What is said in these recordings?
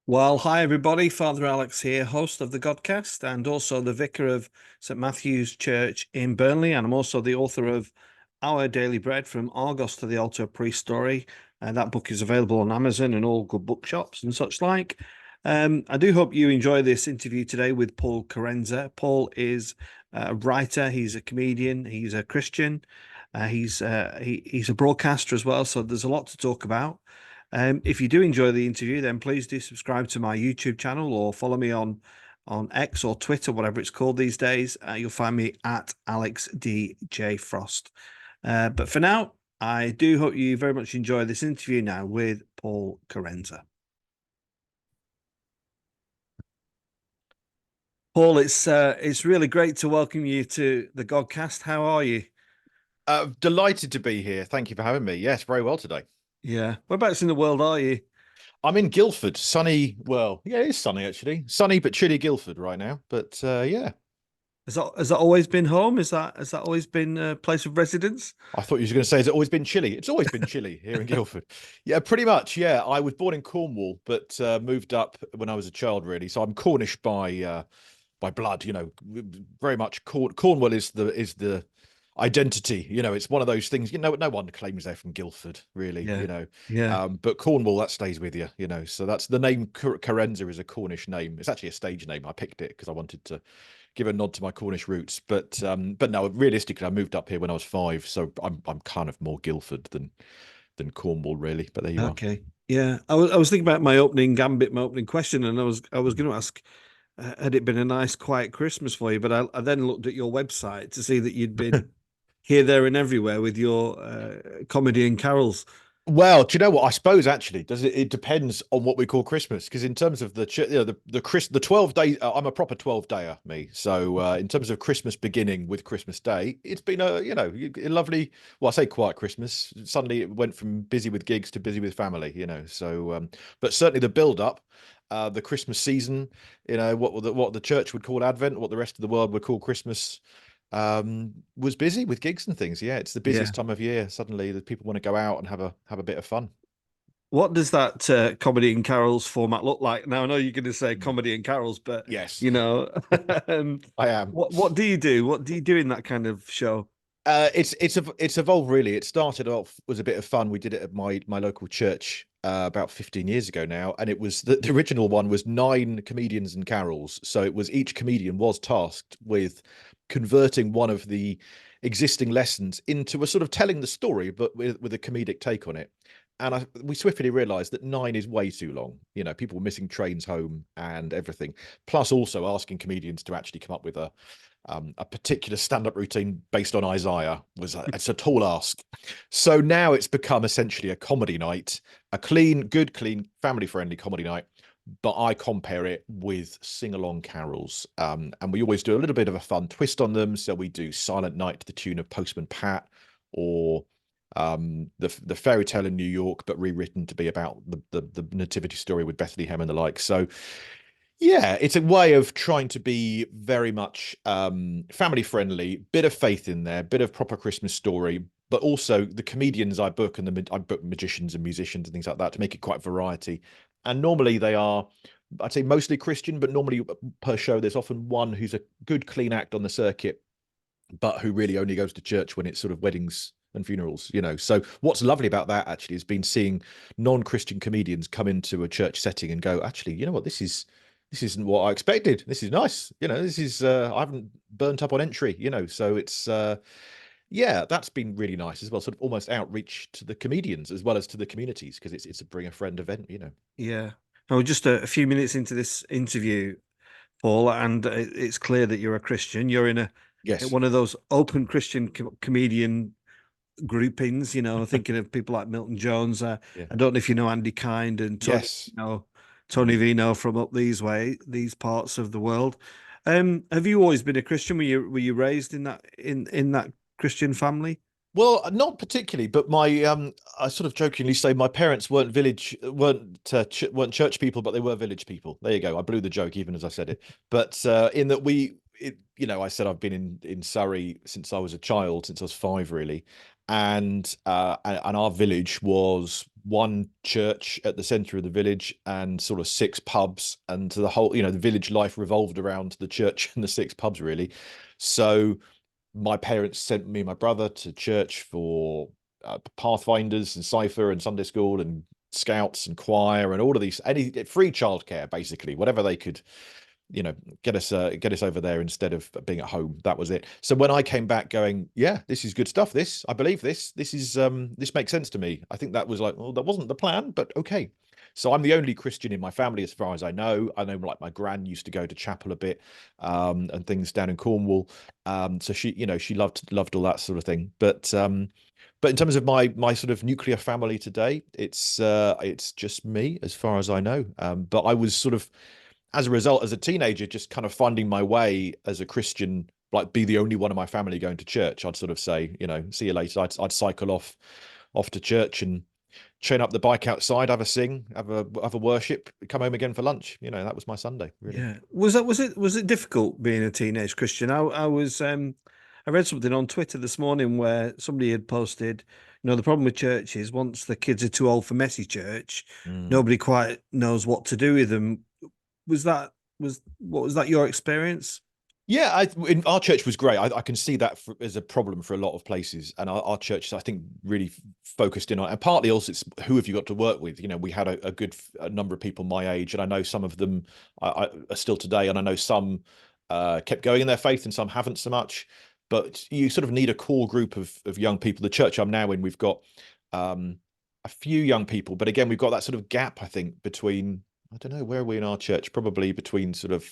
Well, hi everybody. Father Alex here, host of the Godcast, and also the vicar of St Matthew's Church in Burnley. And I'm also the author of Our Daily Bread from Argos to the Altar of Priest Story. And that book is available on Amazon and all good bookshops and such like. I do hope you enjoy this interview today with Paul Karensa. Paul is a writer, he's a comedian, he's a Christian, he's a broadcaster as well. So there's a lot to talk about. If you do enjoy the interview, then please do subscribe to my YouTube channel or follow me on X or Twitter, whatever it's called these days. You'll find me at Alex DJ Frost. But for now, I do hope you very much enjoy this interview now with Paul Karensa. Paul, it's really great to welcome you to the Godcast. How are you? Delighted to be here. Thank you for having me. Yes, very well today. Yeah. Whereabouts in the world are you? I'm in Guildford, sunny. Well, yeah, it's sunny actually. Sunny but chilly Guildford right now. But yeah, Has that always been home? Has that always been a place of residence? I thought you were going to say, has it always been chilly? It's always been chilly here in Guildford. Yeah, pretty much. Yeah, I was born in Cornwall, but moved up when I was a child, really. So I'm Cornish by blood. Very much Cornwall is the identity. It's one of those things. No one claims they're from Guildford, really. Yeah. Yeah. But Cornwall, that stays with you. So that's the name. Karensa is a Cornish name. It's actually a stage name. I picked it because I wanted to give a nod to my Cornish roots. But no, realistically, I moved up here when I was 5, so I'm kind of more Guildford than Cornwall, really. But there you are. Okay. Yeah. I was thinking about my opening gambit, my opening question, and I was going to ask, had it been a nice quiet Christmas for you? But I then looked at your website to see that you'd been here, there, and everywhere with your comedy and carols. Well, do you know what? I suppose actually, does it depends on what we call Christmas. Because in terms of the 12 days, I'm a proper 12-dayer, me. So in terms of Christmas beginning with Christmas Day, it's been a lovely. Well, I say quiet Christmas. Suddenly it went from busy with gigs to busy with family. So but certainly the build up, the Christmas season, what the church would call Advent, what the rest of the world would call Christmas, was busy with gigs and things. Yeah, it's the Yeah. busiest time of year. Suddenly that people want to go out and have a bit of fun. What does that comedy and carols format look like? Now I know you're going to say Mm. comedy and carols, but Yes, you know, um, I am. what do you do? What do you do in that kind of show? It's evolved really. It started off was a bit of fun. We did it at my local church about 15 years ago now, and it was the original one was 9 comedians and carols. So it was each comedian was tasked with converting one of the existing lessons into a sort of telling the story, but with a comedic take on it. And we swiftly realized that 9 is way too long. People were missing trains home and everything. Plus, also asking comedians to actually come up with a particular stand-up routine based on Isaiah it's a tall ask. So now it's become essentially a comedy night, a good, clean, family-friendly comedy night. But I compare it with sing-along carols, and we always do a little bit of a fun twist on them. So we do Silent Night to the tune of Postman Pat, or the fairy tale in New York, but rewritten to be about the nativity story with Bethlehem and the like. So yeah, it's a way of trying to be very much family friendly, bit of faith in there, bit of proper Christmas story, but also the comedians I book I book magicians and musicians and things like that to make it quite variety. And normally they are, I'd say mostly Christian, but normally per show there's often one who's a good clean act on the circuit, but who really only goes to church when it's sort of weddings and funerals. So what's lovely about that actually has been seeing non-Christian comedians come into a church setting and go, actually, you know what, this isn't what I expected. This is nice. This is I haven't burnt up on entry. So it's yeah, that's been really nice as well. Sort of almost outreach to the comedians as well as to the communities because it's a bring a friend event. Yeah. Now, we're just a few minutes into this interview, Paul, and it's clear that you're a Christian. You're in Yes. one of those open Christian comedian groupings, thinking of people like Milton Jones. Yeah. I don't know if you know Andy Kind and Yes. Tony Vino from up these parts of the world. Have you always been a Christian? Were you raised in that Christian family? Well, not particularly, but my I sort of jokingly say my parents weren't church people, but they were village people. There you go. I blew the joke even as I said it. But in that I said I've been in Surrey since I was a child, since I was 5, really, and our village was one church at the center of the village and sort of six pubs, and the whole, the village life revolved around the church and the six pubs really. So my parents sent me and my brother to church for Pathfinders and Cypher and Sunday school and Scouts and choir and all of these, any free childcare, basically, whatever they could, get us over there instead of being at home. That was it. So when I came back going, yeah, this is good stuff. I believe this is this makes sense to me. I think that was like, well, that wasn't the plan, but okay. So I'm the only Christian in my family, as far as I know. I know, like, my gran used to go to chapel a bit, and things down in Cornwall. So she loved all that sort of thing. But in terms of my sort of nuclear family today, it's just me, as far as I know. But I was sort of, as a result, as a teenager, just kind of finding my way as a Christian, like, be the only one in my family going to church. I'd sort of say, see you later. I'd cycle off to church and chain up the bike outside, have a sing, have a worship, come home again for lunch. That was my Sunday, really. Yeah. Was it difficult being a teenage Christian? I was I read something on Twitter this morning where somebody had posted, the problem with church is once the kids are too old for messy church, nobody quite knows what to do with them. Was that your experience? Yeah, our church was great. I can see that as a problem for a lot of places, and our church, I think, really focused in on. And partly also, it's who have you got to work with. We had a good number of people my age, and I know some of them are still today, and I know some kept going in their faith, and some haven't so much. But you sort of need a core group of young people. The church I'm now in, we've got a few young people, but again, we've got that sort of gap, I think, between, I don't know, where are we in our church? Probably between sort of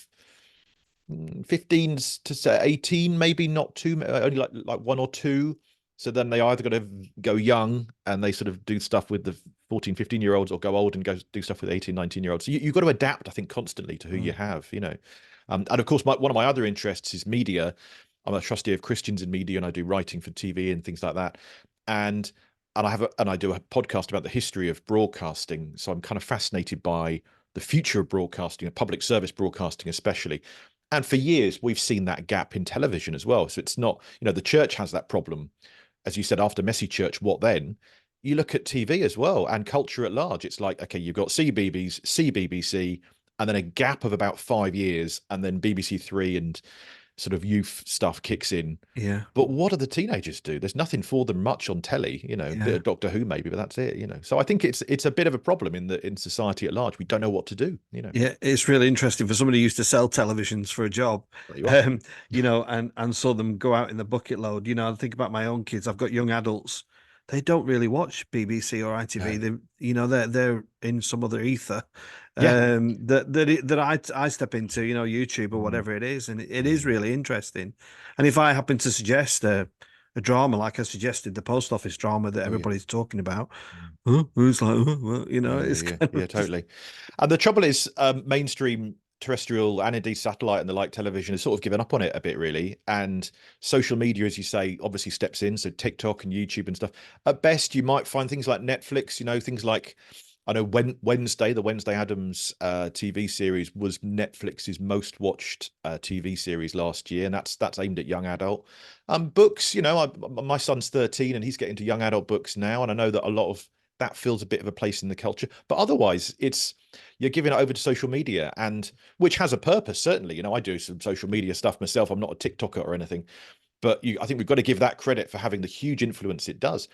15 to say 18, maybe not too, only like one or two. So then they either got to go young and they sort of do stuff with the 14, 15-year-olds, or go old and go do stuff with 18, 19-year-olds. So you've got to adapt, I think, constantly to who you have, And of course, one of my other interests is media. I'm a trustee of Christians in Media, and I do writing for TV and things like that. And I do a podcast about the history of broadcasting. So I'm kind of fascinated by the future of broadcasting, and public service broadcasting especially. And for years, we've seen that gap in television as well. So it's not, the church has that problem. As you said, after messy church, what then? You look at TV as well, and culture at large. It's like, okay, you've got CBBC, and then a gap of about 5 years, and then BBC Three and sort of youth stuff kicks in. Yeah. But what do the teenagers do? There's nothing for them much on telly, a bit of Doctor Who maybe, but that's it, So I think it's a bit of a problem in society at large. We don't know what to do, Yeah, it's really interesting for somebody who used to sell televisions for a job, and saw them go out in the bucket load. I think about my own kids. I've got young adults. They don't really watch BBC or ITV. No. They're in some other ether. Yeah. That I step into, YouTube or whatever it is, and it is really interesting. And if I happen to suggest a drama, like I suggested, the post office drama that everybody's talking about, who's like, well, it's kind of totally. And the trouble is, mainstream terrestrial and indeed satellite and the like television has sort of given up on it a bit, really. And social media, as you say, obviously steps in. So TikTok and YouTube and stuff. At best, you might find things like Netflix, things like, I know the Wednesday Addams TV series was Netflix's most watched TV series last year, and that's aimed at young adult. Books, my son's 13 and he's getting into young adult books now, and I know that a lot of that fills a bit of a place in the culture. But otherwise, you're giving it over to social media, and which has a purpose, certainly. I do some social media stuff myself. I'm not a TikToker or anything, but I think we've got to give that credit for having the huge influence it does.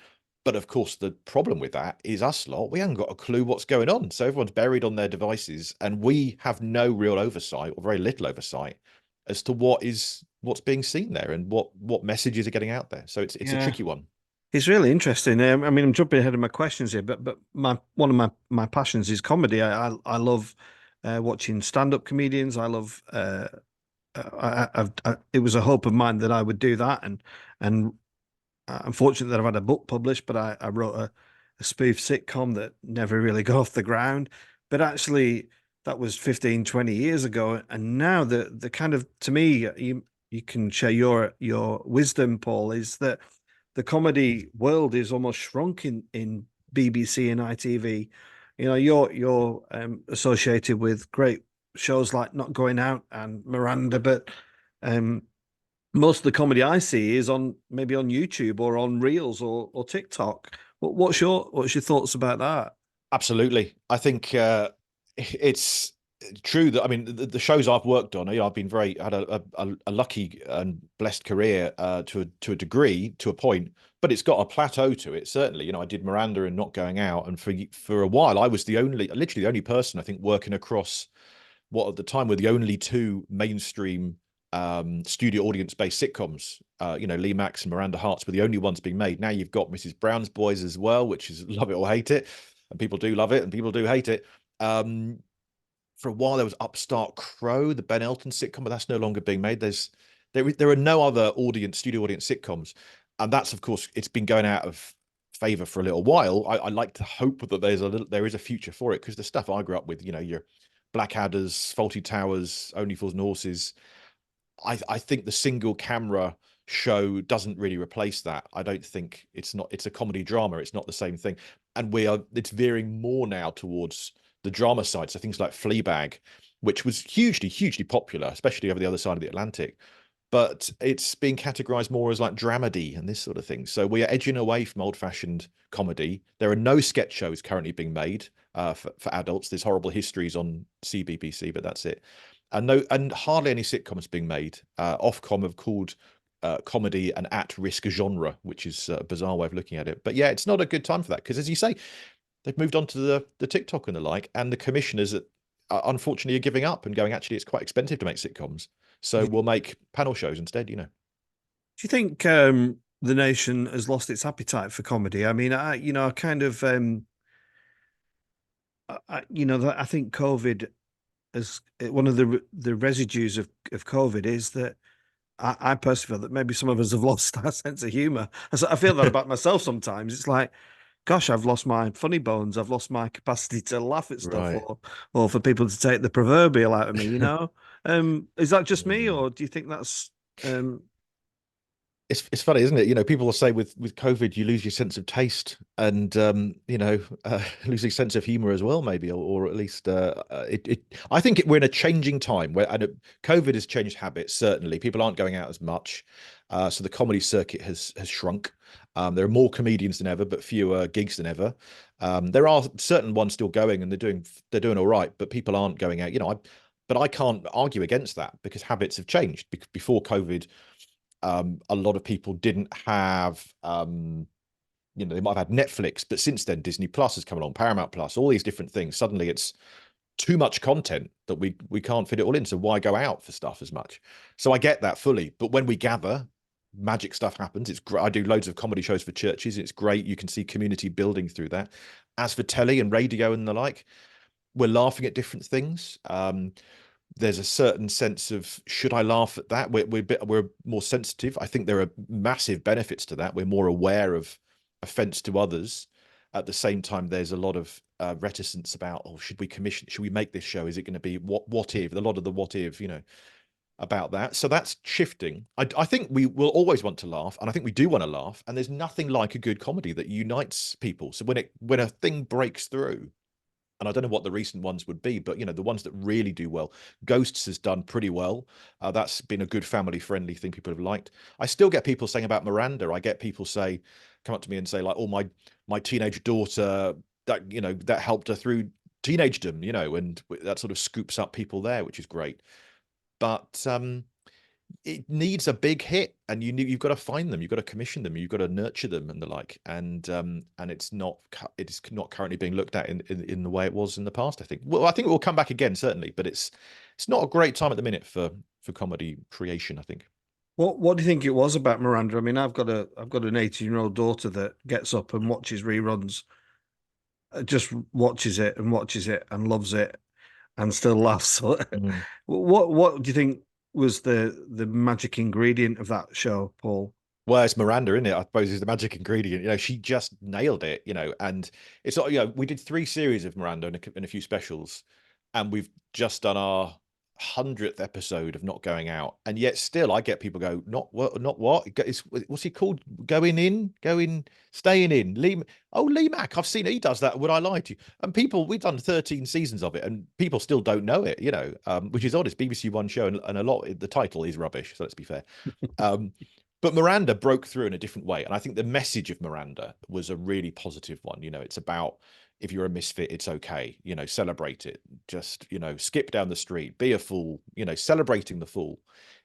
But of course, the problem with that is us lot, we haven't got a clue what's going on. So everyone's buried on their devices, and we have no real oversight, or very little oversight, as to what's being seen there and what messages are getting out there. So it's a tricky one. It's really interesting. I mean, I'm jumping ahead of my questions here, but one of my passions is comedy. I love watching stand-up comedians. I love. It was a hope of mine that I would do that, and I'm fortunate that I've had a book published. But I wrote a spoof sitcom that never really got off the ground. But actually, that was 15, 20 years ago, and now the kind of, to me, you can share your wisdom, Paul, is that the comedy world is almost shrunk in BBC and ITV. You're associated with great shows like Not Going Out and Miranda, but most of the comedy I see is maybe on YouTube or on Reels or TikTok. What's your thoughts about that? Absolutely. I think it's true that, I mean, the shows I've worked on, I've been very had a lucky and blessed career to a degree, to a point, but it's got a plateau to it. Certainly, I did Miranda and Not Going Out, and for a while I was literally the only person I think working across what at the time were the only two mainstream studio audience based sitcoms. Lee Max and Miranda Harts were the only ones being made. Now you've got Mrs. Brown's Boys as well, which is love it or hate it, and people do love it and people do hate it. For a while there was Upstart Crow, the Ben Elton sitcom, but that's no longer being made. There are no other studio audience sitcoms, and that's, of course, it's been going out of favor for a little while. I like to hope that there is a future for it, because the stuff I grew up with, your Blackadders, Faulty Towers, Only Fools and Horses, I think the single camera show doesn't really replace that. I don't think it's a comedy drama. It's not the same thing. And it's veering more now towards the drama side. So things like Fleabag, which was hugely, hugely popular, especially over the other side of the Atlantic, but it's being categorized more as like dramedy and this sort of thing. So we are edging away from old-fashioned comedy. There are no sketch shows currently being made for adults. There's Horrible Histories on CBBC, but that's it. And hardly any sitcoms being made. Ofcom have called comedy an at-risk genre, which is a bizarre way of looking at it. But yeah, it's not a good time for that, because, as you say, they've moved on to the TikTok and the like, and the commissioners unfortunately are giving up and going, actually, it's quite expensive to make sitcoms, so we'll make panel shows instead. Do you think the nation has lost its appetite for comedy? I mean, I kind of, I think COVID as one of the residues of COVID is that I personally feel that maybe some of us have lost our sense of humor. I feel that about myself sometimes. It's like, gosh, I've lost my funny bones. I've lost my capacity to laugh at stuff, Right. or for people to take the proverbial out of me. Is that just me, Mm. or do you think that's um, It's funny, isn't it? People will say with COVID you lose your sense of taste, and lose your sense of humor as well, maybe, or at least I think we're in a changing time where, COVID has changed habits. Certainly, people aren't going out as much, so the comedy circuit has shrunk. There are more comedians than ever, but fewer gigs than ever. There are certain ones still going, and they're doing all right, but people aren't going out. But I can't argue against that, because habits have changed. Before COVID, a lot of people didn't have, they might have had Netflix, but since then Disney Plus has come along, Paramount Plus, all these different things. Suddenly it's too much content that we can't fit it all in, so why go out for stuff as much? So I get that fully, but when we gather, magic stuff happens. It's great. I do loads of comedy shows for churches. It's great. You can see community building through that. As for telly and radio and the like, we're laughing at different things. There's a certain sense of, should I laugh at that? We're more sensitive. I think there are massive benefits to that. We're more aware of offense to others. At the same time, there's a lot of reticence about, oh, should we make this show? Is it going to be what if? A lot of the what if, about that. So that's shifting. I think we will always want to laugh, and I think we do want to laugh. And there's nothing like a good comedy that unites people. So when a thing breaks through, and I don't know what the recent ones would be, but the ones that really do well, Ghosts has done pretty well. That's been a good family-friendly thing people have liked. I still get people saying about Miranda. I get people come up to me and say, like, oh, my teenage daughter, that helped her through teenagedom, and that sort of scoops up people there, which is great. But it needs a big hit, and you've got to find them, you've got to commission them, you've got to nurture them and the like, and it's not currently being looked at in the way it was in the past. I think it will come back again, certainly, but it's not a great time at the minute for comedy creation, I think. what do you think it was about Miranda? I mean, I've got an 18-year-old daughter that gets up and watches reruns, just watches it and loves it and still laughs. So, Mm. what do you think was the magic ingredient of that show, Paul? Well, it's Miranda, isn't it? I suppose is the magic ingredient. She just nailed it. And it's not. We did 3 series of Miranda and a few specials, and we've just done our 100th episode of Not Going Out, and yet still I get people go, not what, not what? What's he called? Staying in. Lee Mack. I've seen it. He does that. Would I lie to you? And we've done 13 seasons of it, and people still don't know it. Which is odd. It's BBC One show, and a lot. The title is rubbish. So let's be fair. Um, But Miranda broke through in a different way. And I think the message of Miranda was a really positive one. It's about, if you're a misfit, it's okay. Celebrate it. Just, skip down the street, be a fool. Celebrating the fool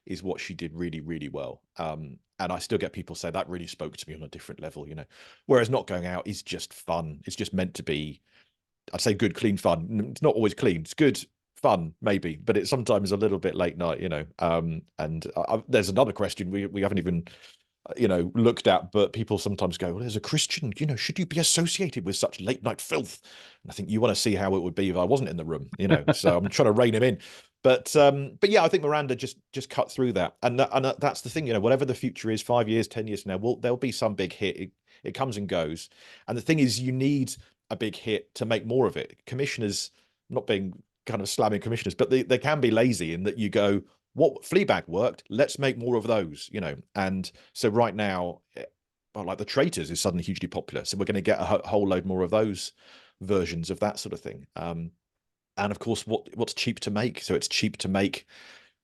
is what she did really, really well. And I still get people say that really spoke to me on a different level. Whereas not going out is just fun. It's just meant to be, I'd say, good, clean fun. It's not always clean. It's good fun, maybe, but it's sometimes a little bit late night. And there's another question we haven't even looked at, but people sometimes go, well, as a Christian, should you be associated with such late night filth? And I think you want to see how it would be if I wasn't in the room. So I'm trying to rein him in. But yeah, I think Miranda just cut through that, and that's the thing. Whatever the future is, 5 years, 10 years from now, there'll be some big hit. It comes and goes, and the thing is, you need a big hit to make more of it. Commissioners, not being kind of slamming commissioners, but they can be lazy in that you go, what Fleabag worked, let's make more of those, And so right now, well, like The Traitors is suddenly hugely popular, so we're going to get a whole load more of those versions of that sort of thing. And of course, what's cheap to make? So it's cheap to make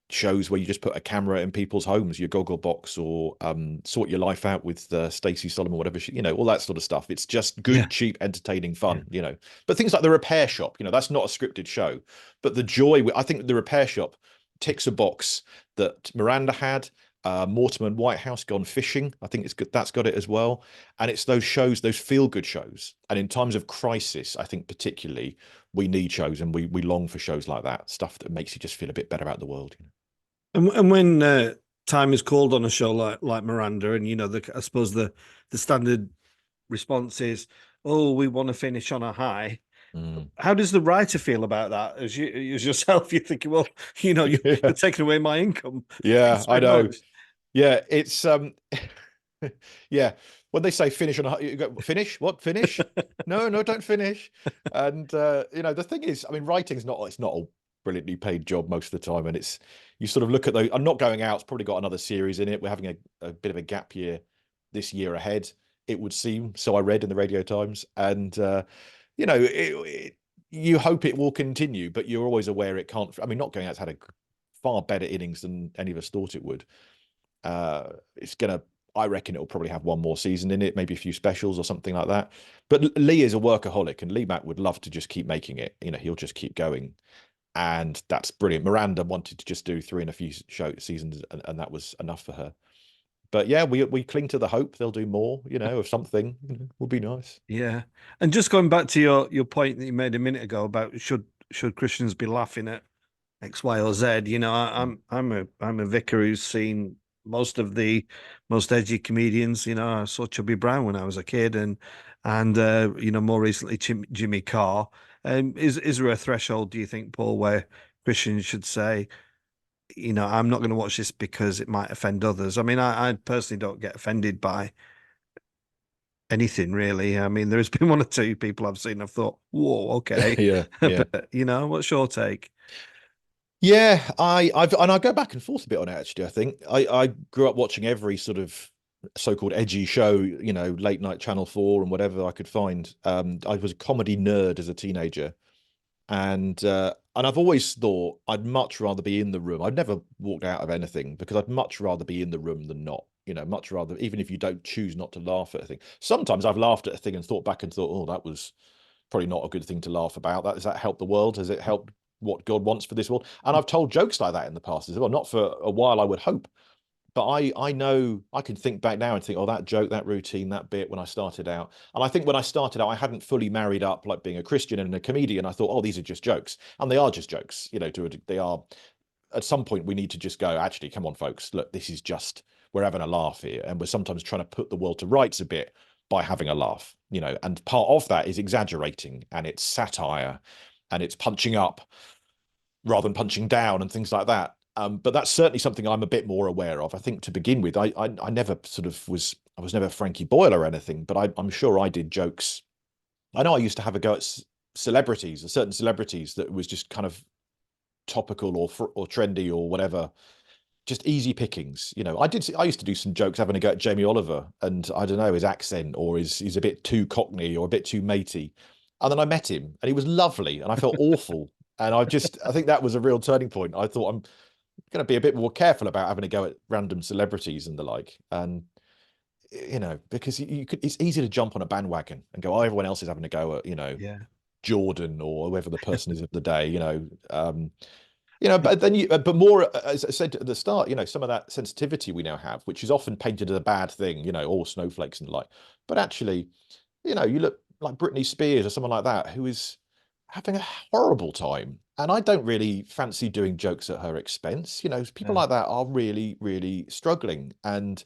shows where you just put a camera in people's homes, your goggle box, or Sort Your Life Out with Stacey Solomon, whatever all that sort of stuff. It's just good, Yeah. cheap, entertaining fun, But things like The Repair Shop, that's not a scripted show, but the joy, I think The Repair Shop ticks a box that Miranda had. Mortimer and Whitehouse Gone Fishing, I think it's good. That's got it as well. And it's those shows, those feel-good shows. And in times of crisis, I think particularly we need shows, and we long for shows like that, stuff that makes you just feel a bit better about the world. And when time is called on a show like Miranda, and I suppose the standard response is, "Oh, we want to finish on a high." How does the writer feel about that? As yourself, you're thinking, well, you're Yeah. taking away my income. Yeah, Thanks I very know. much. Yeah, it's yeah. When they say finish on a, you go, finish? What? Finish? No, no, don't finish. And the thing is, I mean, writing's not, it's not a brilliantly paid job most of the time. And it's, you sort of look at those. I'm Not Going Out's probably got another series in it. We're having a bit of a gap year this year ahead, it would seem. So I read in the Radio Times. And you hope it will continue, but you're always aware it can't. I mean, Not Going Out's had a far better innings than any of us thought it would. It's gonna, I reckon it'll probably have one more season in it, maybe a few specials or something like that. But Lee is a workaholic, and Lee Mack would love to just keep making it. He'll just keep going, and that's brilliant. Miranda wanted to just do 3 and a few seasons, and that was enough for her. But yeah, we cling to the hope they'll do more. Of something. Would be nice. Yeah, and just going back to your point that you made a minute ago about should Christians be laughing at X, Y, or Z? I'm a vicar who's seen most of the most edgy comedians. I saw Chubby Brown when I was a kid, and more recently Jimmy Carr. Is there a threshold, do you think, Paul, where Christians should say, I'm not going to watch this because it might offend others? I mean, I personally don't get offended by anything really. I mean, there's been 1 or 2 people I've seen, I've thought, whoa, okay. Yeah, yeah. But what's your take? Yeah, I go back and forth a bit on it actually. I think I grew up watching every sort of so-called edgy show, late night Channel 4 and whatever I could find. I was a comedy nerd as a teenager, and I've always thought I'd much rather be in the room. I'd never walked out of anything because I'd much rather be in the room than not. Much rather, even if you don't choose not to laugh at a thing. Sometimes I've laughed at a thing and thought back and thought, oh, that was probably not a good thing to laugh about. Does that help the world? Has it helped what God wants for this world? And I've told jokes like that in the past as well. Not for a while, I would hope, but I know I can think back now and think, oh, that joke, that routine, that bit when I started out. And I think when I started out, I hadn't fully married up like being a Christian and a comedian. I thought, oh, these are just jokes, and they are just jokes. They are. At some point, we need to just go, actually, come on, folks, look, this is just, we're having a laugh here, and we're sometimes trying to put the world to rights a bit by having a laugh, and part of that is exaggerating, and it's satire, and it's punching up rather than punching down and things like that. But that's certainly something I'm a bit more aware of. I think to begin with, I never sort of was, I was never Frankie Boyle or anything, but I'm sure I did jokes. I know I used to have a go at celebrities, certain celebrities that was just kind of topical or trendy or whatever, just easy pickings. I used to do some jokes having a go at Jamie Oliver, and I don't know, his accent, or he's a bit too cockney or a bit too matey. And then I met him and he was lovely and I felt awful. And I think that was a real turning point. I thought going to be a bit more careful about having a go at random celebrities and the like. And because you could, it's easy to jump on a bandwagon and go, oh, everyone else is having a go at, Yeah. Jordan or whoever the person is of the day, but then but more, as I said at the start, some of that sensitivity we now have, which is often painted as a bad thing, all snowflakes and the like. But actually, you look like Britney Spears or someone like that who is having a horrible time. And I don't really fancy doing jokes at her expense. People Yeah. like that are really, really struggling. And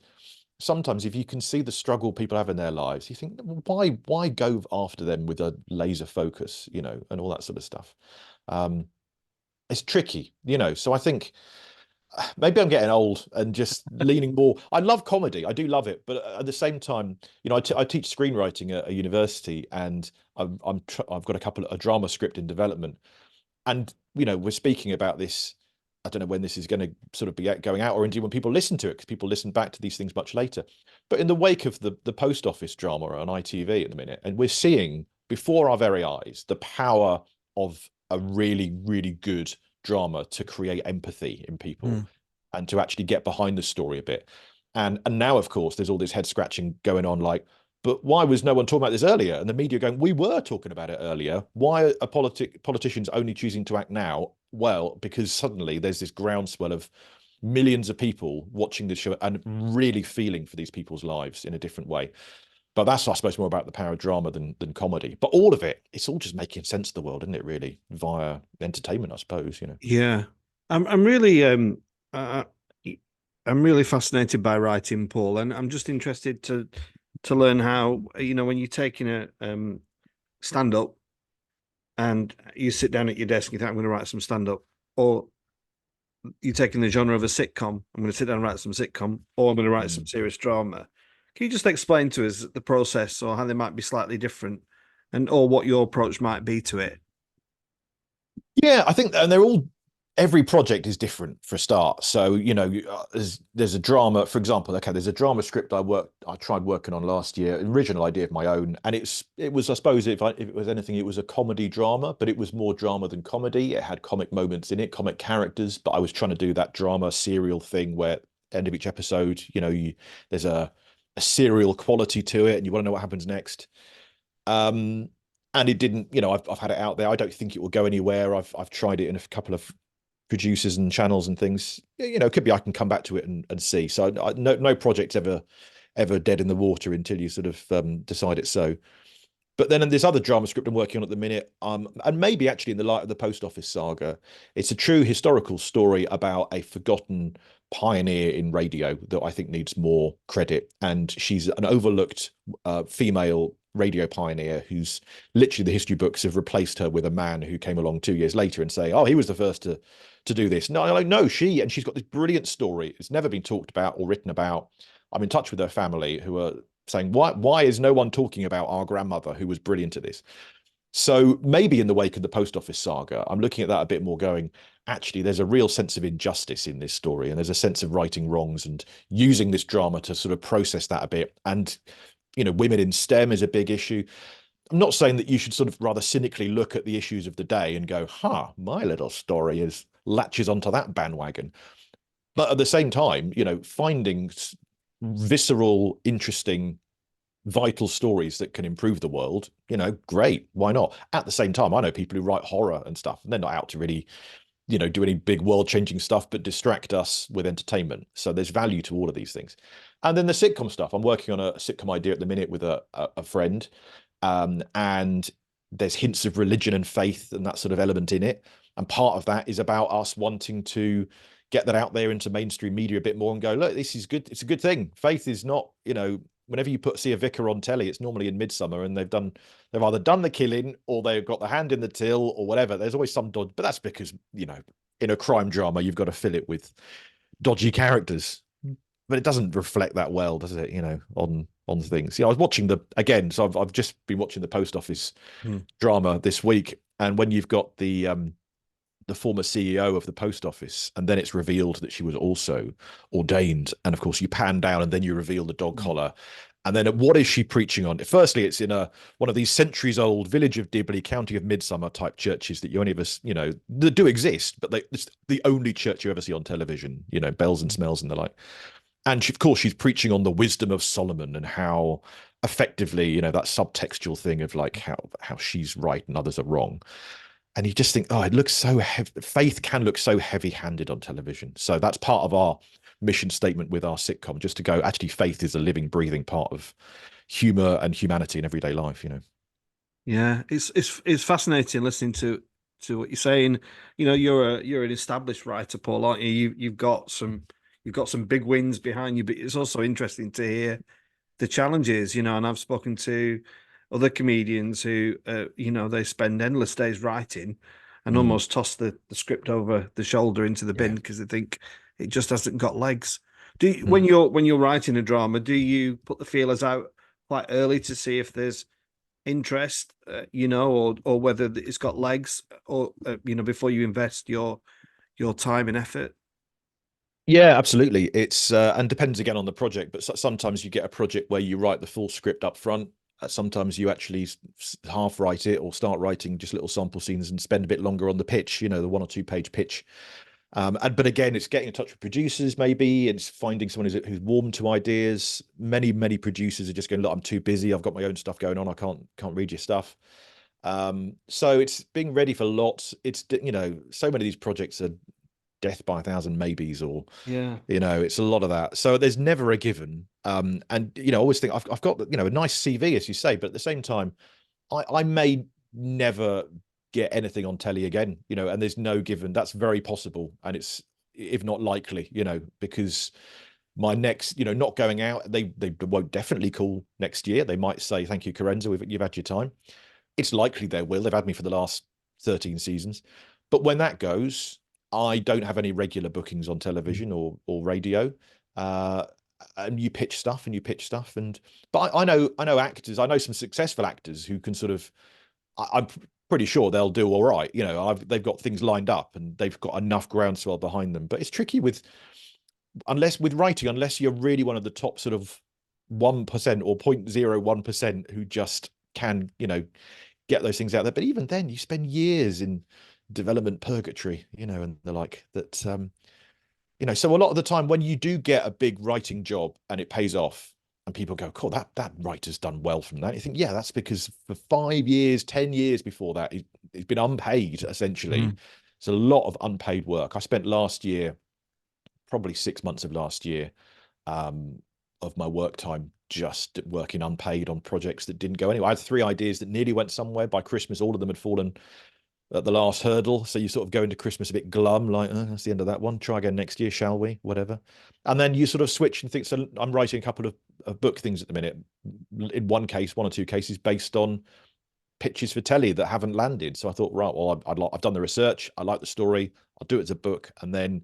sometimes if you can see the struggle people have in their lives, you think, why go after them with a laser focus, and all that sort of stuff. It's tricky, so I think maybe I'm getting old and just leaning more. I love comedy. I do love it. But at the same time, I teach screenwriting at a university, and I've got a drama script in development. And, we're speaking about this. I don't know when this is going to sort of be going out, or indeed when people listen to it, because people listen back to these things much later. But in the wake of the post office drama on ITV at the minute, and we're seeing before our very eyes the power of a really, really good drama to create empathy in people and to actually get behind the story a bit. And now, of course, there's all this head scratching going on, like, but why was no one talking about this earlier? And the media going, we were talking about it earlier. Why are politicians only choosing to act now? Well, because suddenly there's this groundswell of millions of people watching this show and really feeling for these people's lives in a different way. But that's, I suppose, more about the power of drama than comedy. But all of it, it's all just making sense of the world, isn't it, really, via entertainment, I suppose, Yeah. I'm really uh, I'm really fascinated by writing, Paul, and I'm just interested to learn how, when you're taking a stand up and you sit down at your desk and you think, I'm going to write some stand up, or you're taking the genre of a sitcom, I'm going to sit down and write some sitcom, or I'm going to write some serious drama. Can you just explain to us the process, or how they might be slightly different, and or what your approach might be to it? Yeah, I think, and every project is different for a start. So, there's a drama, for example, okay, there's a drama script I tried working on last year, an original idea of my own. And it was, I suppose, if it was anything, it was a comedy drama, but it was more drama than comedy. It had comic moments in it, comic characters, but I was trying to do that drama serial thing where end of each episode, there's a serial quality to it and you want to know what happens next. Um, and it didn't, I've had it out there. I don't think it will go anywhere. I've tried it in a couple of producers and channels and things. It could be I can come back to it and see. So no project's ever dead in the water until you sort of decide it's so. But then in this other drama script I'm working on at the minute, and maybe actually in the light of the post office saga, it's a true historical story about a forgotten pioneer in radio that I think needs more credit. And she's an overlooked female radio pioneer who's literally, the history books have replaced her with a man who came along 2 years later and say, oh, he was the first to do this. No, like, no, and she's got this brilliant story. It's never been talked about or written about. I'm in touch with her family who are saying, why is no one talking about our grandmother who was brilliant at this? So maybe in the wake of the post office saga, I'm looking at that a bit more going, actually, there's a real sense of injustice in this story, and there's a sense of righting wrongs and using this drama to sort of process that a bit. And, women in STEM is a big issue. I'm not saying that you should sort of rather cynically look at the issues of the day and go, my little story latches onto that bandwagon. But at the same time, finding visceral, interesting, vital stories that can improve the world, great, why not? At the same time, I know people who write horror and stuff, and they're not out to really, do any big world-changing stuff, but distract us with entertainment. So there's value to all of these things. And then the sitcom stuff, I'm working on a sitcom idea at the minute with a friend, and there's hints of religion and faith and that sort of element in it. And part of that is about us wanting to get that out there into mainstream media a bit more and go, look, this is good. It's a good thing. Faith is not, whenever you see a vicar on telly, it's normally in Midsummer, and they've either done the killing or they've got the hand in the till or whatever. There's always some dodge, but that's because, in a crime drama, you've got to fill it with dodgy characters. But it doesn't reflect that well, does it? On things. I was watching so I've just been watching the post office drama this week, and when you've got the former CEO of the post office, and then it's revealed that she was also ordained, and of course you pan down and then you reveal the dog collar, And then what is she preaching on? Firstly, it's in one of these centuries-old village of Dibley, county of Midsummer type churches that you only ever, that do exist, but it's the only church you ever see on television, bells and smells and the like. And of course, she's preaching on the wisdom of Solomon and how effectively, that subtextual thing of like how she's right and others are wrong. And you just think, oh, it looks so heavy. Faith can look so heavy-handed on television. So that's part of our mission statement with our sitcom, just to go, actually, faith is a living, breathing part of humor and humanity in everyday life. Yeah, it's fascinating listening to what you're saying. You're an established writer, Paul, aren't you? You've got some big wins behind you, but it's also interesting to hear the challenges. And I've spoken to other comedians who, they spend endless days writing and Mm, almost toss the script over the shoulder into the bin yeah. because they think it just hasn't got legs. Do you, when Mm. you're writing a drama, do you put the feelers out quite early to see if there's interest, or whether it's got legs, or before you invest your time and effort? Yeah, absolutely. It's and depends again on the project, but sometimes you get a project where you write the full script up front. Sometimes you actually half write it or start writing just little sample scenes and spend a bit longer on the pitch, the 1 or 2 page pitch. But again, it's getting in touch with producers. Maybe it's finding someone who's warm to ideas. Many producers are just going, look, I'm too busy. I've got my own stuff going on. I can't read your stuff. So it's being ready for lots. It's so many of these projects are death by 1,000 maybes, or Yeah, it's a lot of that. So there's never a given. And I always think I've got a nice CV, as you say, but at the same time, I may never get anything on telly again, and there's no given. That's very possible, and it's if not likely, because my next, not going out, they won't definitely call next year. They might say, thank you, Karensa, you've had your time. It's likely they will. They've had me for the last 13 seasons. But when that goes, I don't have any regular bookings on television or radio. Uh, and you pitch stuff and you pitch stuff. But I know actors, I know some successful actors who can sort of, I'm pretty sure they'll do all right. They've got things lined up and they've got enough groundswell behind them. But it's tricky with writing, unless you're really one of the top sort of 1% or 0.01% who just can, get those things out there. But even then, you spend years in development purgatory, and the like that. So a lot of the time when you do get a big writing job and it pays off, and people go, "Cool, that writer's done well from that." You think, yeah, that's because for 5 years, 10 years before that, he's been unpaid essentially. mm. It's a lot of unpaid work. I spent last year, probably 6 months of last year, um, of my work time just working unpaid on projects that didn't go anywhere. I had 3 ideas that nearly went somewhere. By Christmas, all of them had fallen at the last hurdle. So you sort of go into Christmas a bit glum, like, that's the end of that one. Try again next year, shall we? Whatever. And then you sort of switch and think, so I'm writing a couple of book things at the minute. In one case, 1 or 2 cases, based on pitches for telly that haven't landed. So I thought, right, well, I've done the research. I like the story. I'll do it as a book. And then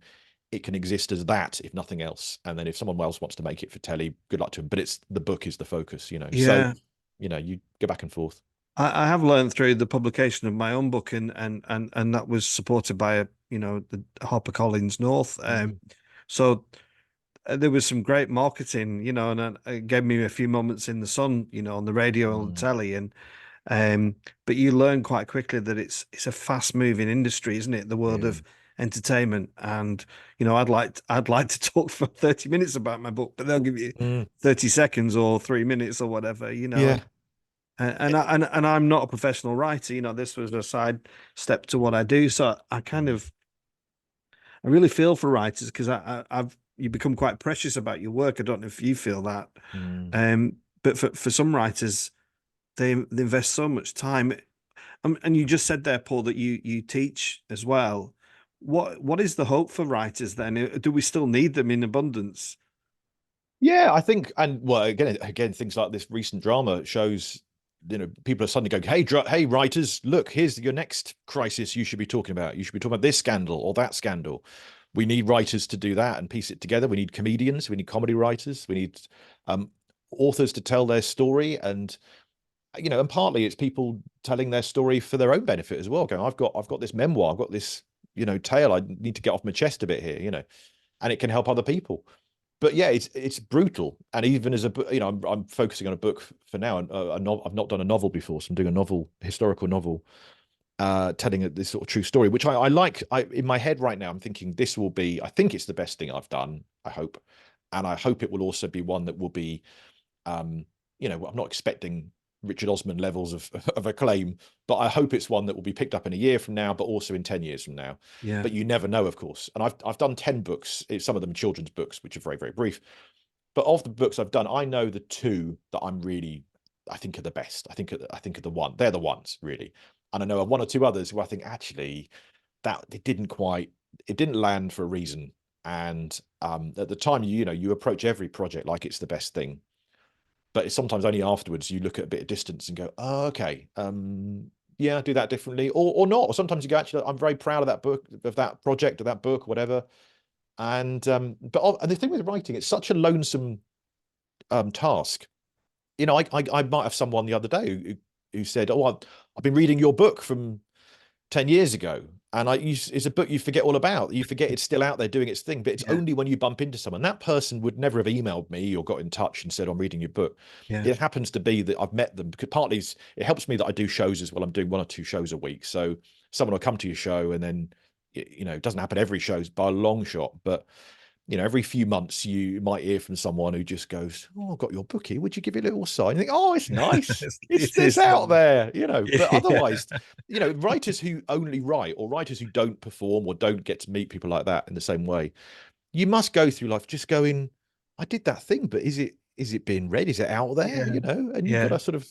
it can exist as that, if nothing else. And then if someone else wants to make it for telly, good luck to them. But it's the book is the focus. So, Yeah. you go back and forth. I have learned through the publication of my own book, and that was supported by the HarperCollins North. Mm, So there was some great marketing, and it gave me a few moments in the sun, on the radio and the mm, telly, and but you learn quite quickly that it's a fast moving industry, isn't it? The world yeah. of entertainment, and I'd like to talk for 30 minutes about my book, but they'll give you Mm, 30 seconds or 3 minutes or whatever, yeah. and I'm not a professional writer. This was a side step to what I do. So Mm, I really feel for writers because I've you become quite precious about your work. I don't know if you feel that. mm. But for some writers, they invest so much time. And you just said there, Paul, that you teach as well. What is the hope for writers then? Do we still need them in abundance? Yeah, I think, and well, again, things like this recent drama shows, people are suddenly going, hey, writers, look, here's your next crisis you should be talking about. You should be talking about this scandal or that scandal. We need writers to do that and piece it together. We need comedians, we need comedy writers, we need um, authors to tell their story, and partly it's people telling their story for their own benefit as well. Going, I've got this memoir, I've got this, tale I need to get off my chest a bit here, and it can help other people. but yeah, it's brutal. And even as a I'm focusing on a book for now, and I've not done a novel before, so I'm doing a historical novel, telling this sort of true story, which I like. In my head right now, I'm thinking this will be. I think it's the best thing I've done. I hope, and I hope it will also be one that will be. Um, I'm not expecting Richard Osman levels of acclaim, but I hope it's one that will be picked up in a year from now, but also in 10 years from now. Yeah. But you never know, of course. And I've done 10 books, some of them children's books, which are very, very brief. But of the books I've done, I know the two that I think are the best. I think are the one. They're the ones, really. And I know one or two others who I think actually that it didn't land for a reason. And at the time, you approach every project like it's the best thing, but it's sometimes only afterwards you look at a bit of distance and go, oh, okay, yeah, do that differently, or not. Or sometimes you go, actually, I'm very proud of that book, of that project, of that book, whatever. And and the thing with writing, it's such a lonesome task. I might have someone the other day who said, oh, I've been reading your book from 10 years ago, and it's a book you forget all about. You forget it's still out there doing its thing, but it's only when you bump into someone. That person would never have emailed me or got in touch and said, I'm reading your book. Yeah. It happens to be that I've met them, because partly it helps me that I do shows as well. I'm doing 1 or 2 shows a week, so someone will come to your show, and then it doesn't happen every show by a long shot, but every few months you might hear from someone who just goes, oh, I've got your book here, would you give it a little sign? And you think, oh, it's nice, it's out there, but otherwise, writers who only write, or writers who don't perform or don't get to meet people like that in the same way, you must go through life just going, I did that thing, but is it being read, is it out there? And you've got to sort of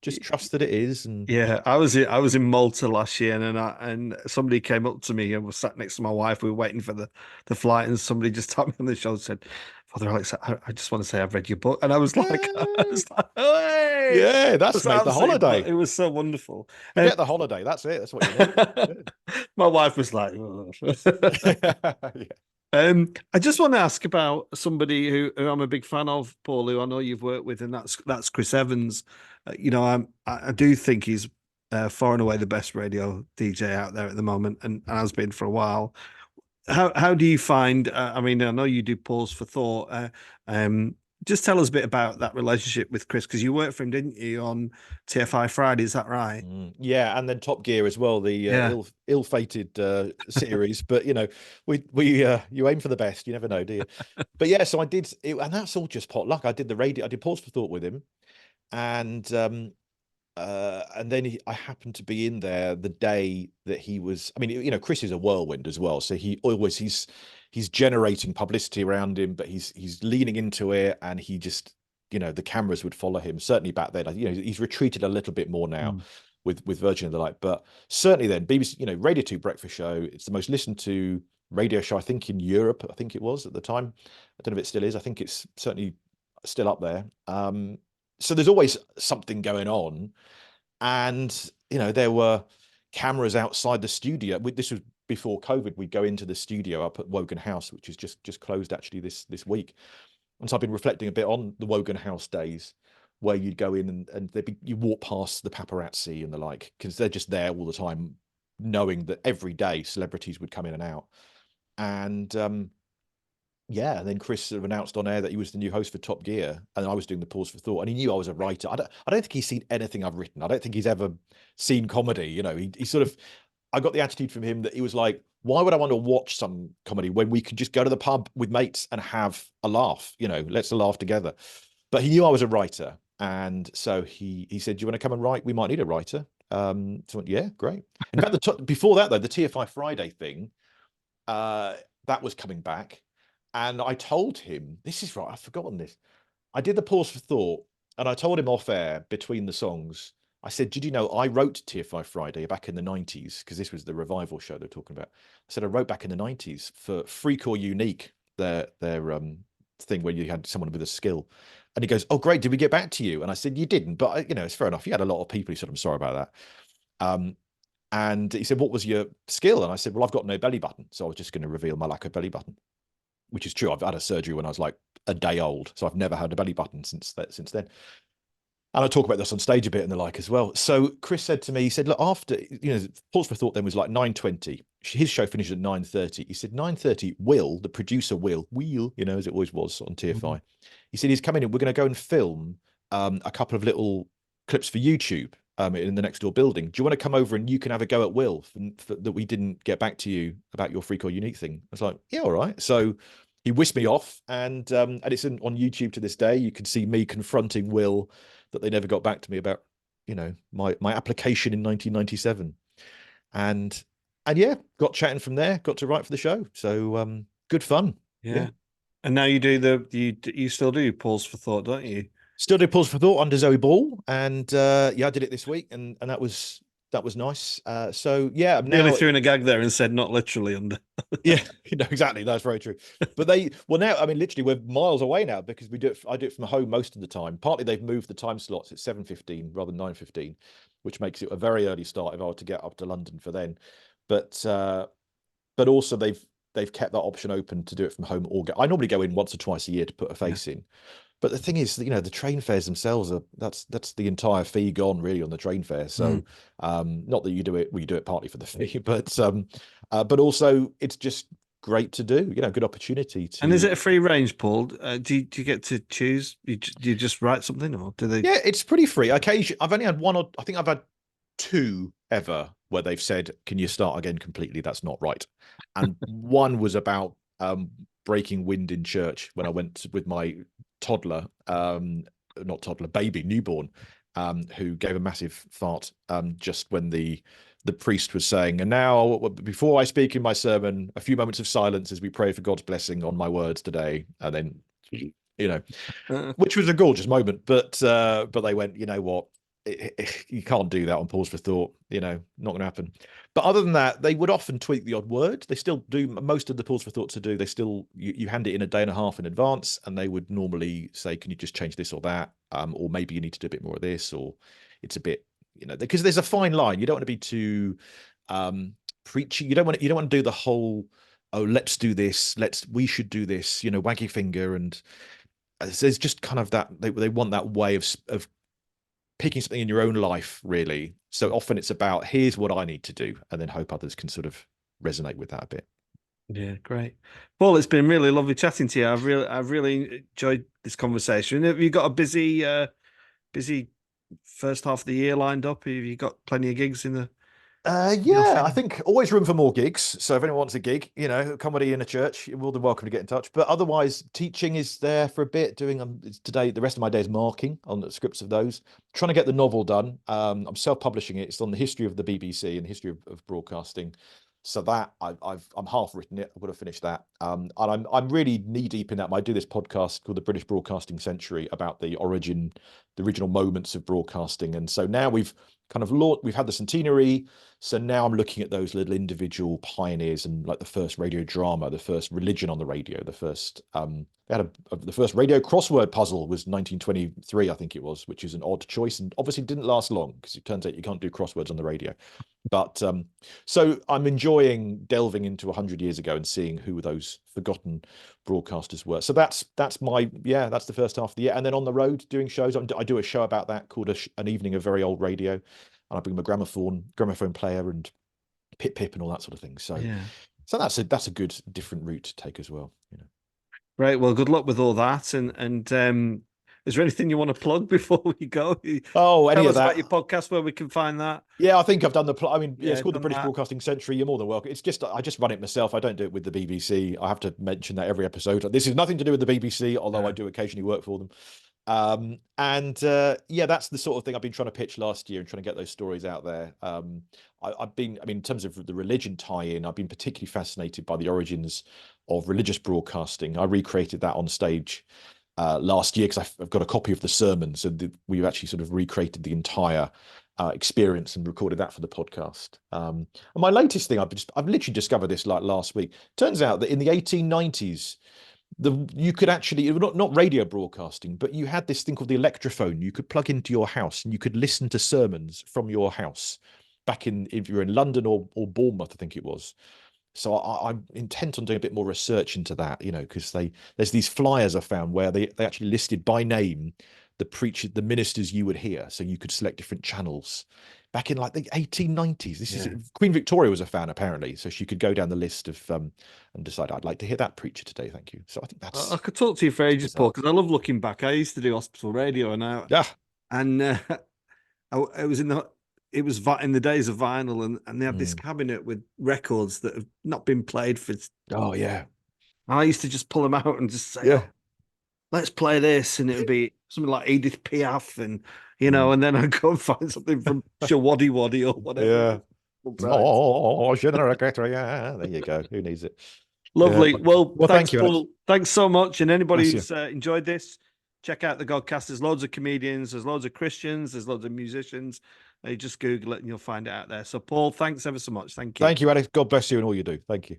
just trust that it is. And yeah, I was in Malta last year, and somebody came up to me and was sat next to my wife. We were waiting for the flight, and somebody just tapped me on the shoulder and said, "Father Alex, I just want to say I've read your book." And I was like, "Hey!" Yeah, It that's was made the absolutely, holiday. it was so wonderful. Forget the holiday. That's it. That's what you need. My wife was like, "Oh." Yeah. I just want to ask about somebody who I'm a big fan of, Paul, who I know you've worked with, and that's Chris Evans. I do think he's far and away the best radio DJ out there at the moment, and has been for a while. How do you find? I mean, I know you do pause for thought. Just tell us a bit about that relationship with Chris, because you worked for him, didn't you, on TFI Friday? Is that right? Yeah, and then Top Gear as well, the Yeah. ill-fated series. But you aim for the best. You never know, do you? But yeah, so I did it, and that's all just pot luck. I did pause for thought with him, and then I happened to be in there the day that he was. I mean, Chris is a whirlwind as well, so he's generating publicity around him, but he's leaning into it, and he just the cameras would follow him. Certainly back then, he's retreated a little bit more now with Virgin of the Light, but certainly then BBC, Radio 2 breakfast show. It's the most listened to radio show, I think, in Europe. I think it was at the time. I don't know if it still is. I think it's certainly still up there. So there's always something going on, and there were cameras outside the studio. This was before COVID. We'd go into the studio up at Wogan House, which is just closed actually this week. And so I've been reflecting a bit on the Wogan House days, where you'd go in and you walk past the paparazzi and the like, because they're just there all the time, knowing that every day celebrities would come in and out. And yeah, and then Chris sort of announced on air that he was the new host for Top Gear, and I was doing the pause for thought, and he knew I was a writer. I don't think he's seen anything I've written. I don't think he's ever seen comedy. He sort of, I got the attitude from him that he was like, why would I want to watch some comedy when we could just go to the pub with mates and have a laugh? Let's laugh together. But he knew I was a writer, and so he said, do you want to come and write? We might need a writer. So I went, yeah, great. In fact, before that though, the TFI Friday thing, that was coming back. And I told him, this is right, I've forgotten this. I did the pause for thought, and I told him off air between the songs. I said, did you know I wrote TFI Friday back in the 90s? Because this was the revival show they're talking about. I said, I wrote back in the 90s for Freak or Unique, their thing where you had someone with a skill. And he goes, oh, great, did we get back to you? And I said, you didn't, but it's fair enough. You had a lot of people who said, I'm sorry about that. And he said, what was your skill? And I said, well, I've got no belly button. So I was just going to reveal my lack of belly button. Which is true. I've had a surgery when I was like a day old, so I've never had a belly button since then. And I talk about this on stage a bit and the like as well. So Chris said to me, he said, look, after, Pause for Thought then was like 9:20. His show finished at 9:30. He said 9:30, Will, the producer Will, as it always was on TFI. He said he's coming in. We're going to go and film a couple of little clips for YouTube in the next door building. Do you want to come over and you can have a go at Will that we didn't get back to you about your freak or unique thing? I was like, yeah, all right. So he whisked me off, and it's on YouTube to this day. You can see me confronting Will that they never got back to me about, my application in 1997, and yeah, got chatting from there. Got to write for the show, so good fun. Yeah. And now you you still do Pause for Thought, don't you? Still do Pause for Thought under Zoe Ball, and yeah, I did it this week, and that was nice. So yeah, I'm Nearly now threw in a gag there and said not literally under. yeah, exactly. That's very true. But now, I mean, literally, we're miles away now because I do it from home most of the time. Partly they've moved the time slots at 7:15 rather than 9:15, which makes it a very early start if I were to get up to London for then. But also they've kept that option open to do it from home or I normally go in once or twice a year to put a face in. But the thing is, the train fares themselves that's the entire fee gone really on the train fare. So not that you do it partly for the fee, but also it's just great to do. Good opportunity to. And is it a free range, Paul? Do you get to choose? Do you just write something, or do they? Yeah, it's pretty free. Occasionally, I've only had one, or I think I've had two ever where they've said, "Can you start again completely?" That's not right. And one was about breaking wind in church when I went with my toddler, not toddler, baby, newborn, who gave a massive fart just when the priest was saying, "And now, before I speak in my sermon, a few moments of silence as we pray for God's blessing on my words today." And then, which was a gorgeous moment, but they went, you know what? You can't do that on Pause for Thought, not going to happen. But other than that, they would often tweak the odd word. They still do most of the Pause for Thought to do. They still, you hand it in a day and a half in advance, and they would normally say, "Can you just change this or that? Or maybe you need to do a bit more of this, or it's a bit, because there's a fine line. You don't want to be too preachy. You don't want to do the whole, oh, let's do this, we should do this, waggy finger, and there's just kind of that they want that way of picking something in your own life, really. So often it's about, here's what I need to do, and then hope others can sort of resonate with that a bit. Yeah, great. Paul, it's been really lovely chatting to you. I've really enjoyed this conversation. Have you got a busy first half of the year lined up? Have you got plenty of gigs in the Yeah, I think always room for more gigs. So if anyone wants a gig, comedy in a church, you're more than welcome to get in touch. But otherwise, teaching is there for a bit. Doing today, the rest of my day is marking on the scripts of those. Trying to get the novel done. I'm self-publishing it. It's on the history of the BBC and history of broadcasting. So that I'm half written it. I've got to finish that. And I'm really knee deep in that. I do this podcast called the British Broadcasting Century about the original moments of broadcasting. And so now we've had the centenary. So now I'm looking at those little individual pioneers and like the first radio drama, the first religion on the radio, the first the first radio crossword puzzle was 1923, I think it was, which is an odd choice and obviously didn't last long because it turns out you can't do crosswords on the radio. But so I'm enjoying delving into 100 years ago and seeing who those forgotten broadcasters were. So that's the first half of the year. And then on the road doing shows, I do a show about that called an evening of very old radio, and I bring my gramophone player and pip and all that sort of thing. So yeah. So that's a good different route to take as well. Right. Well, good luck with all that. And is there anything you want to plug before we go? Oh, any Tell of us that? about your podcast, where we can find that. Yeah, I think I've done it's called the done British that. Broadcasting Century. You're more than welcome. It's just I just run it myself. I don't do it with the BBC. I have to mention that every episode. This is nothing to do with the BBC, although I do occasionally work for them. Yeah, that's the sort of thing I've been trying to pitch last year and trying to get those stories out there. In terms of the religion tie-in, I've been particularly fascinated by the origins of religious broadcasting. I recreated that on stage last year because I've got a copy of the sermons, and we've actually sort of recreated the entire experience and recorded that for the podcast. And my latest thing, I've literally discovered this like last week. Turns out that in the 1890s, you could actually not radio broadcasting, but you had this thing called the electrophone. You could plug into your house and you could listen to sermons from your house. If you were in London or Bournemouth, I think it was. So I'm intent on doing a bit more research into that, because there's these flyers I found where they actually listed by name the ministers you would hear. So you could select different channels back in like the 1890s. This is Queen Victoria was a fan apparently, so she could go down the list of and decide I'd like to hear that preacher today. Thank you. So I think I that's could talk to you for ages, Paul, bizarre. because I love looking back. I used to do hospital radio, and Yeah. it was in the days of vinyl, and they had this Mm. cabinet with records that have not been played for. Oh yeah. I used to just pull them out and just say, Yeah. "Oh, let's play this," and it would be something like Edith Piaf, and Mm. and then I'd go and find something from Shawaddy Waddy or whatever. Yeah. Oh, yeah. There you go. Who needs it? Yeah. Lovely. Well, Well, thanks, thank you, Alex. Paul. Thanks so much. And anybody Bless you. who's enjoyed this, check out the Godcast. There's loads of comedians, there's loads of Christians, there's loads of musicians. You just Google it and you'll find it out there. So, Paul, thanks ever so much. Thank you. Thank you, Alex. God bless you and all you do. Thank you.